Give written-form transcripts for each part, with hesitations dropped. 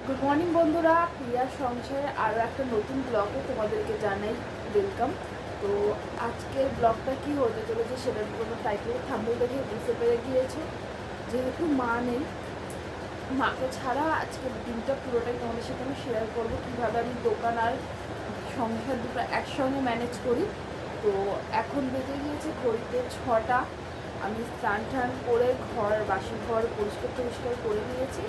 Good morning বন্ধুরা, প্রিয়ার সংসারে আরও একটা নতুন ব্লগে তোমাদেরকে জানাই ওয়েলকাম। তো আজকের ব্লগটা কি হতে চলেছে সেটার কোনো টাইটেল থাম্বনেল দেখে বুঝতে পেরে গিয়েছে। যেহেতু মা নেই, মাকে ছাড়া আজকের দিনটা পুরোটাই তোমাদের সাথে আমি শেয়ার করবো কীভাবে আমি দোকান আর সংসার দুটো একসঙ্গে ম্যানেজ করি। তো এখন বেজে গিয়েছে ঘড়িতে 6টা। আমি স্নান টান করে বাসি ঘর পরিষ্কার করে নিয়েছি।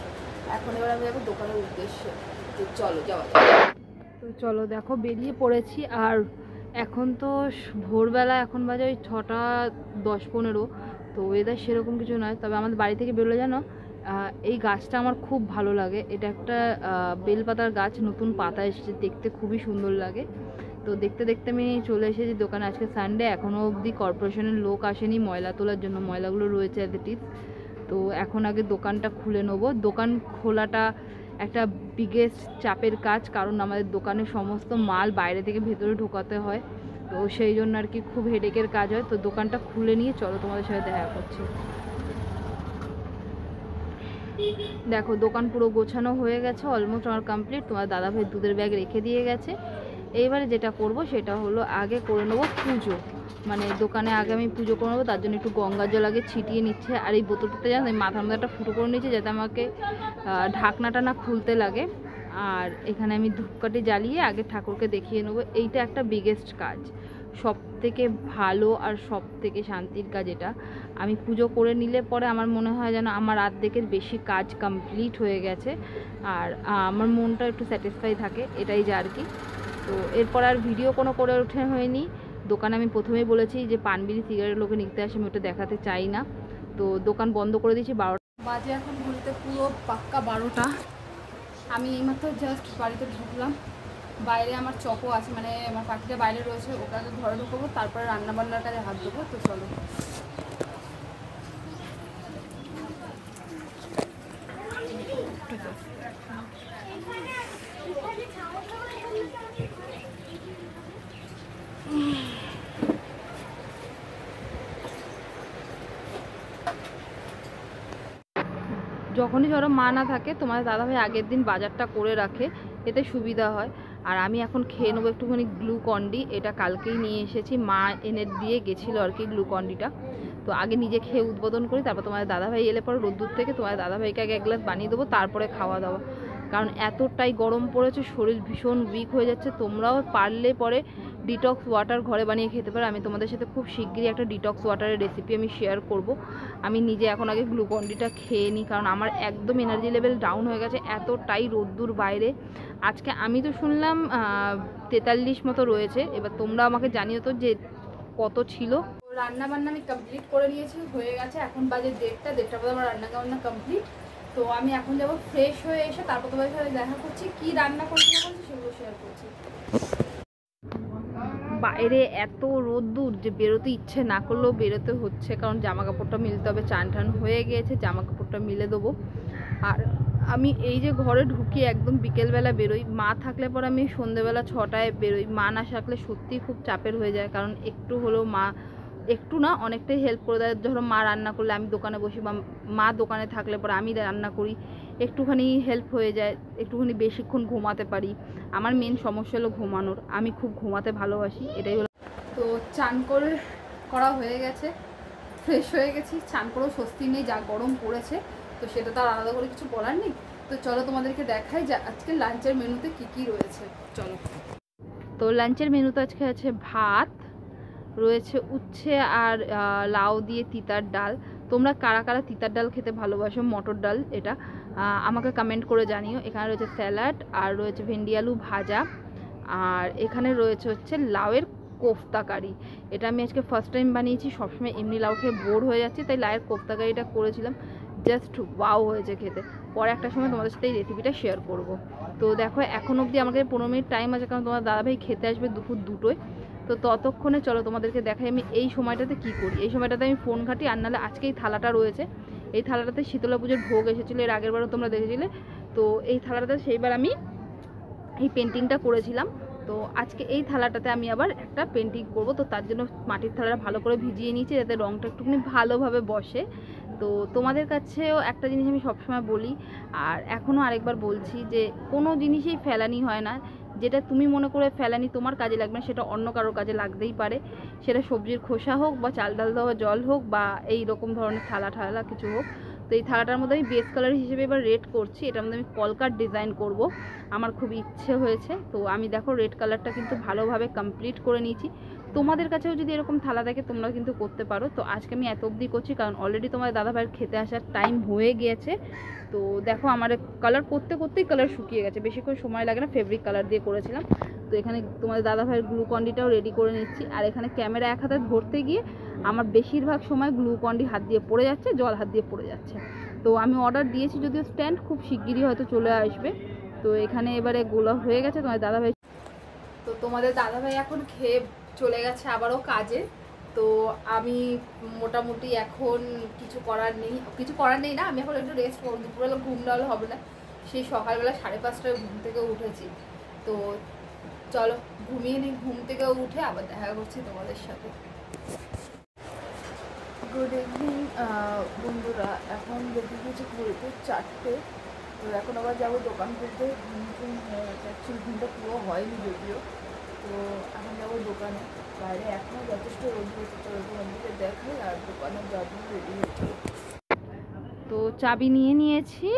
এখন এবার আমি যাবো দোকানের উদ্দেশ্যে। তো চলো যাওয়া যাক। তো চলো দেখো বেরিয়ে পড়েছি। আর এখন তো ভোরবেলা, এখন বাজে ওই 6টা 10-15। তো ওয়েদার সেরকম কিছু নয়, তবে আমাদের বাড়ি থেকে বেরোলে জানো এই গাছটা আমার খুব ভালো লাগে। এটা একটা বেলপাতার গাছ, নতুন পাতা এসেছে, দেখতে খুবই সুন্দর লাগে। তো দেখতে দেখতে আমি চলে এসেছি দোকানে। আজকে সানডে, এখনও অবধি কর্পোরেশনের লোক আসেনি ময়লা তোলার জন্য, ময়লাগুলো রয়েছে অ্যাজ ইট ইজ। তো এখন আগে দোকানটা খুলে নেবো। দোকান খোলাটা একটা বিগেস্ট চাপের কাজ, কারণ আমাদের দোকানে সমস্ত মাল বাইরে থেকে ভেতরে ঢোকাতে হয়। তো সেই জন্য আর কি খুব হেডেকের কাজ হয়। তো দোকানটা খুলে নিয়ে চলো তোমাদের সাথে দেখা করছি। দেখো দোকান পুরো গোছানো হয়ে গেছে, অলমোস্ট আমার কমপ্লিট। তোমার দাদাভাই দুধের ব্যাগ রেখে দিয়ে গেছে। এইবারে যেটা করব সেটা হলো আগে করে নেবো পুজো। মানে দোকানে আগে আমি পুজো করে নেবো, তার জন্য একটু গঙ্গা জল আগে ছিটিয়ে নিচ্ছে। আর এই বোতলটাতে জানো মাথার মধ্যে একটা ফুটো করে নিচ্ছে, যাতে আমাকে ঢাকনাটা না খুলতে লাগে। আর এখানে আমি ধূপকাঠি জ্বালিয়ে আগে ঠাকুরকে দেখিয়ে নেবো। এইটা একটা বিগেস্ট কাজ, সব থেকে ভালো আর সব থেকে শান্তির কাজ এটা। আমি পুজো করে নিলে পরে আমার মনে হয় যেন আমার অর্ধেকের বেশি কাজ কমপ্লিট হয়ে গেছে। আর আমার মনটা একটু স্যাটিসফাই থাকে, এটাই যা আর কি। তো এরপর আর ভিডিও কোনো করে ওঠে হয়নি। দোকানে আমি প্রথমেই বলেছি যে পান বিড়ি সিগারেট লোকে নিতে আসে, আমি ওটা দেখাতে চাই না। তো দোকান বন্ধ করে দিয়েছি 12টা বাজে। এখন ঘুরতে পুরো পাক্কা 12টা। আমি এইমাত্র জাস্ট বাড়িতে ঢুকলাম। বাইরে আমার চকও আছে, মানে আমার পাখিটা বাইরে রয়েছে, ওকে আগে ঘরে ঢুকবো, তারপরে রান্নাবান্নার কাজে হাত দেবো। তো চলো। যখনই ধরো মা না থাকে, তোমার দাদাভাই আগের দিন বাজারটা করে রাখে, এতে সুবিধা হয়। আর আমি এখন খেয়ে নেবো একটুখানি গ্লুকন্ডি। এটা কালকেই নিয়ে এসেছি, মা এনে দিয়ে গেছিলো আর কি গ্লুকন্ডিটা। তো আগে নিজে খেয়ে উদ্বোধন করি, তারপর তোমার দাদাভাই এলে পরে রোদ্দুর থেকে তোমার দাদাভাইকে আগে 1 গ্লাস বানিয়ে দেবো, তারপরে খাওয়া দাওয়া। কারণ এতটাই গরম পড়েছে, শরীর ভীষণ উইক হয়ে যাচ্ছে। তোমরাও পারলে পরে ডিটক্স ওয়াটার ঘরে বানিয়ে খেতে পারো। আমি তোমাদের সাথে খুব শিগগিরই একটা ডিটক্স ওয়াটারের রেসিপি আমি শেয়ার করব। আমি নিজে এখন আগে গ্লুকন্ডিটা খেয়ে নিই, কারণ আমার একদম এনার্জি লেভেল ডাউন হয়ে গেছে, এতটাই রোদ্দুর বাইরে। আজকে আমি তো শুনলাম 43 মতো রয়েছে। এবার তোমরা আমাকে জানিও তো যে কত ছিল। রান্না বান্না আমি কমপ্লিট করে নিয়েছি, হয়ে গেছে। এখন বাজে 1:30 পরে আমার রান্না বান্না কমপ্লিট। তো আমি এখন যাব ফ্রেশ হয়ে এসে, তারপর তোমাদের সাথে দেখা করছি, কি রান্না করছি না করছি সেগুলো শেয়ার করছি। বাইরে এত রোদ্দুর যে বেরোতে ইচ্ছে না করলেও বেরোতে হচ্ছে, কারণ জামা কাপড়টা মিলতে হবে। চান টান হয়ে গিয়েছে, জামা কাপড়টা মিলে দেবো। আর আমি এই যে ঘরে ঢুকি একদম বিকেলবেলা বেরোই, মা থাকলে পর আমি সন্ধ্যেবেলা 6টায় বেরোই। মা না থাকলে সত্যিই খুব চাপের হয়ে যায়, কারণ একটু হলেও মা, একটু না অনেকটাই হেল্প করে দেয়। ধরো মা রান্না করলে আমি দোকানে বসি, বা মা দোকানে থাকলে পরে আমি রান্না করি, একটুখানি হেল্প হয়ে যায়, একটুখানি বেশিক্ষণ ঘুমাতে পারি। আমার মেন সমস্যা হলো ঘুমানোর, আমি খুব ঘুমাতে ভালোবাসি, এটাই হলো। তো চান করা হয়ে গেছে, ফ্রেশ হয়ে গেছি। চান করেও স্বস্তি নেই, যা গরম পড়েছে। তো সেটা তো আর আলাদা করে কিছু বলার নেই। তো চলো তোমাদেরকে দেখাই যে আজকে লাঞ্চের মেনুতে কি কি রয়েছে। চলো। তো লাঞ্চের মেনুতে আজকে আছে ভাত, রয়েছে উচ্ছে আর লাউ দিয়ে তিতার ডাল। তোমরা কারা কারা তিতার ডাল খেতে ভালোবাসো, মটর ডাল, এটা আমাকে কমেন্ট করে জানিও। এখানে রয়েছে স্যালাড, আর রয়েছে ভেন্ডি আলু ভাজা, আর এখানে রয়েছে হচ্ছে লাউয়ের কোফতা কারি। এটা আমি আজকে ফার্স্ট টাইম বানিয়েছি, সবসময় এমনি লাউ খেয়ে বোর হয়ে যাচ্ছি, তাই লাউয়ের কোফতা কারিটা করেছিলাম। জাস্ট ওয়াও হয়েছে খেতে। পরে একটা সময় তোমাদের সাথে এই রেসিপিটা শেয়ার করব। তো দেখো এখন অবধি আমাকে 15 মিনিট টাইম আছে, কারণ তোমার দাদাভাই খেতে আসবে দুপুর 2টোয়। তো ততক্ষণে চলো তোমাদেরকে দেখাই আমি এই সময়টাতে কি করি। এই সময়টাতে আমি ফোন ঘাঁটি, আর নাহলে আজকে এই থালাটা রয়েছে, এই থালাটাতে শীতলা পুজোর ভোগ এসেছিলো, এর আগের বারও তোমরা দেখেছিলে। তো এই থালাটাতে সেইবার আমি এই পেন্টিংটা করেছিলাম। তো আজকে এই থালাটাতে আমি আবার একটা পেন্টিং করব। তো তার জন্য মাটির থালাটা ভালো করে ভিজিয়ে নিয়েছি, যাতে রঙটা একটুখানি ভালোভাবে বসে। তো তোমাদের কাছেও একটা জিনিস আমি সবসময় বলি, আর এখনও আরেকবার বলছি, যে কোনো জিনিসই ফেলানি হয় না। যেটা তুমি মনে করে ফেলানি তোমার কাজে লাগবে না, সেটা অন্য কারোর কাজে লাগতেই পারে। সেটা সবজির খোসা হোক, বা চাল ডাল দেওয়া জল হোক, বা এই রকম ধরনের থালা ঠালা কিছু হোক। তো এই থালাটার মধ্যে আমি বেস কালার হিসেবে এবার রেড করছি। এটার মধ্যে আমি কলকার ডিজাইন করব, আমার খুব ইচ্ছে হয়েছে। তো আমি দেখো রেড কালারটা কিন্তু ভালোভাবে কমপ্লিট করে নিয়েছি। তোমাদের কাছেও যদি এরকম থালা থাকে তোমরা কিন্তু করতে পারো। তো আজকে আমি এত অবধি করছি, কারণ অলরেডি তোমার দাদাভাইয়ের খেতে আসার টাইম হয়ে গিয়েছে। তো দেখো আমার কালার করতে করতেই কালার শুকিয়ে গেছে, বেশিক্ষণ সময় লাগে না, ফেব্রিক কালার দিয়ে করেছিলাম। তো এখানে তোমাদের দাদাভাইয়ের গ্লুকন্ডিটাও রেডি করে নিচ্ছি। আর এখানে ক্যামেরা এক হাতে ধরতে গিয়ে আমার বেশিরভাগ সময় গ্লুকন্ডি হাত দিয়ে পড়ে যাচ্ছে, জল হাত দিয়ে পড়ে যাচ্ছে। তো আমি অর্ডার দিয়েছি, যদিও স্ট্যান্ড খুব শিগগিরই হয়তো চলে আসবে। তো এখানে এবারে গুলো হয়ে গেছে। তোমাদের দাদাভাই এখন খেয়ে চলে গেছে আবারও কাজে। তো আমি মোটামুটি এখন কিছু করার নেই না, আমি এখন একটু রেস্ট করবো। দুপুরবেলা ঘুম না হলে হবে না, সেই সকালবেলা 5:30টায় ঘুম থেকে উঠেছি। তো চলো ঘুমিয়ে নিই, ঘুম থেকে উঠে আবার দেখা করছি তোমাদের সাথে। গুড ইভিনিং বন্ধুরা, এখন বেজে গেছে ঘুরতে 4টে। তো এখন আবার যাবো দোকান করতে। ঘুম হয়ে গেছে, অ্যাকচুয়ালি ঘুমটা পুরো হয়নি যদিও। তো এখন যাবো দোকানে, বাইরে এখনও যথেষ্ট রোদ হচ্ছে। তো বন্ধুকে দেখাই আর দোকানে যাবো, রেডি হচ্ছে। তো চাবি নিয়ে নিয়েছি,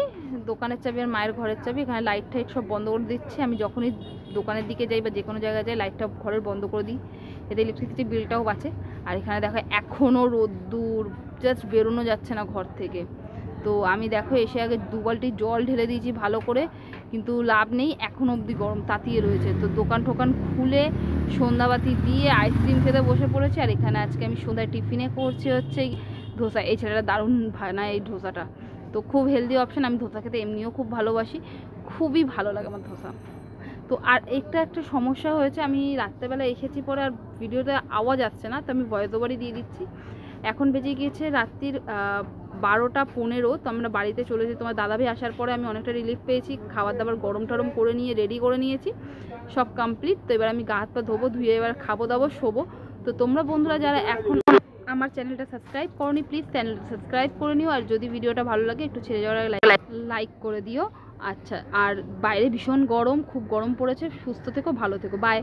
দোকানের চাবি আর মায়ের ঘরের চাবি। এখানে লাইট টাইট সব বন্ধ করে দিচ্ছে। আমি যখনই দোকানের দিকে যাই বা যে কোনো জায়গায় যাই লাইটটা ঘরের বন্ধ করে দিই, এতে ইলেকট্রিসিটি বিলটাও বাঁচে। আর এখানে দেখো এখনও রোদ্দুর, জাস্ট বেরোনো যাচ্ছে না ঘর থেকে। তো আমি দেখো এসে আগে 2 বালতি জল ঢেলে দিয়েছি ভালো করে, কিন্তু লাভ নেই, এখন অবধি গরম তাতিয়ে রয়েছে। তো দোকান টোকান খুলে সন্ধ্যাবাতি দিয়ে আইসক্রিম খেতে বসে পড়েছি। আর এখানে আজকে আমি সন্ধ্যায় টিফিনে করছি হচ্ছে ধোসা। এই ছেলেটা দারুণ বানায় এই ধোসাটা, তো খুব হেলদি অপশান। আমি ধোসা খেতে এমনিও খুব ভালোবাসি, খুবই ভালো লাগে আমার ধোসা। তো আর একটা সমস্যা হয়েছে, আমি রাত্রেবেলা এসেছি পরে আর ভিডিওতে আওয়াজ আসছে না, তো আমি ভয়েস ওভারই দিয়ে দিচ্ছি। এখন বেজে গিয়েছে রাত্রির 12টা 15। তো আমরা বাড়িতে চলেছি। তোমার দাদাভাই আসার পরে আমি অনেকটা রিলিফ পেয়েছি। খাবার দাবার গরম টরম করে নিয়ে রেডি করে নিয়েছি, সব কমপ্লিট। তো এবার আমি গা হাত পা ধোবো, ধুয়ে এবার খাবো দাবো, শোবো। তো তোমরা বন্ধুরা যারা এখন আমার চ্যানেলটা সাবস্ক্রাইব করোনি, প্লিজ চ্যানেলটা সাবস্ক্রাইব করে নিও। আর যদি ভিডিওটা ভালো লাগে একটু ছেড়ে যাওয়ার আগে লাইক করে দিও। আচ্ছা, আর বাইরে ভীষণ গরম, খুব গরম পড়েছে। সুস্থ থেকো, ভালো থেকো, বাই।